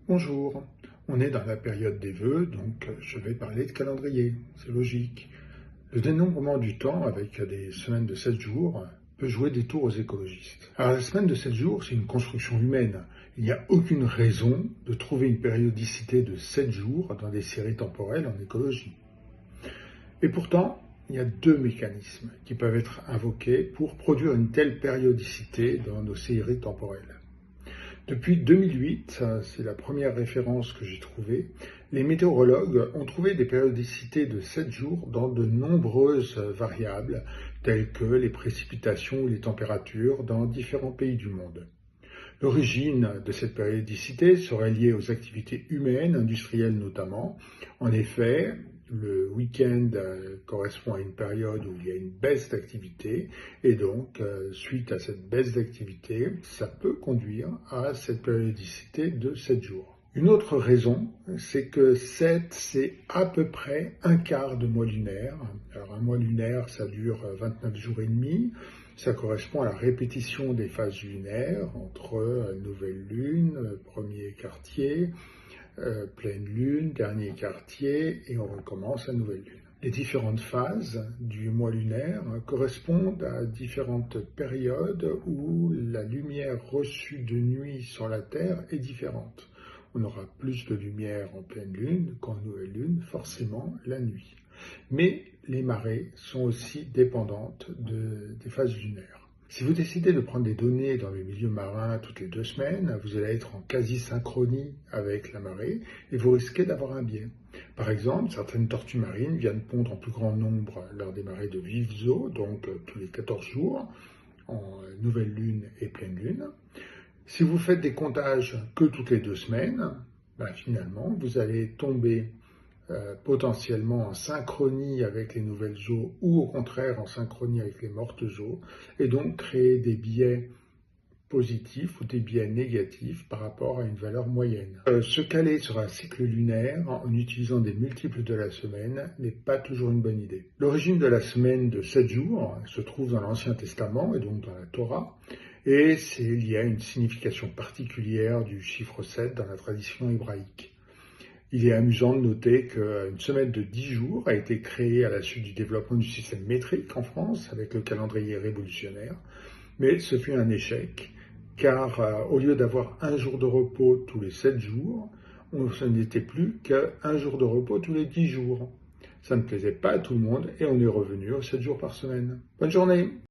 Bonjour, on est dans la période des vœux, donc je vais parler de calendrier, c'est logique. Le dénombrement du temps avec des semaines de 7 jours peut jouer des tours aux écologistes. Alors la semaine de 7 jours, c'est une construction humaine. Il n'y a aucune raison de trouver une périodicité de 7 jours dans des séries temporelles en écologie. Et pourtant, il y a deux mécanismes qui peuvent être invoqués pour produire une telle périodicité dans nos séries temporelles. Depuis 2008, c'est la première référence que j'ai trouvée, les météorologues ont trouvé des périodicités de 7 jours dans de nombreuses variables, telles que les précipitations ou les températures dans différents pays du monde. L'origine de cette périodicité serait liée aux activités humaines, industrielles notamment. En effet, le week-end correspond à une période où il y a une baisse d'activité et donc, suite à cette baisse d'activité, ça peut conduire à cette périodicité de 7 jours. Une autre raison, c'est que 7, c'est à peu près un quart de mois lunaire. Alors un mois lunaire, ça dure 29 jours et demi. Ça correspond à la répétition des phases lunaires entre nouvelle lune, premier quartier, pleine lune, dernier quartier, et on recommence à nouvelle lune. Les différentes phases du mois lunaire correspondent à différentes périodes où la lumière reçue de nuit sur la Terre est différente. On aura plus de lumière en pleine lune qu'en nouvelle lune, forcément la nuit. Mais les marées sont aussi dépendantes des phases lunaires. Si vous décidez de prendre des données dans le milieu marin toutes les 2 semaines, vous allez être en quasi-synchronie avec la marée et vous risquez d'avoir un biais. Par exemple, certaines tortues marines viennent pondre en plus grand nombre lors des marées de vives eaux, donc tous les 14 jours, en nouvelle lune et pleine lune. Si vous faites des comptages que toutes les 2 semaines, finalement, vous allez tomber potentiellement en synchronie avec les nouvelles eaux ou au contraire en synchronie avec les mortes eaux et donc créer des biais positifs ou des biais négatifs par rapport à une valeur moyenne. Se caler sur un cycle lunaire en utilisant des multiples de la semaine n'est pas toujours une bonne idée. L'origine de la semaine de 7 jours se trouve dans l'Ancien Testament et donc dans la Torah, et c'est lié à une signification particulière du chiffre 7 dans la tradition hébraïque. Il est amusant de noter qu'une semaine de 10 jours a été créée à la suite du développement du système métrique en France avec le calendrier révolutionnaire, mais ce fut un échec car au lieu d'avoir un jour de repos tous les 7 jours, ce n'était plus qu'un jour de repos tous les 10 jours. Ça ne plaisait pas à tout le monde et on est revenu aux 7 jours par semaine. Bonne journée!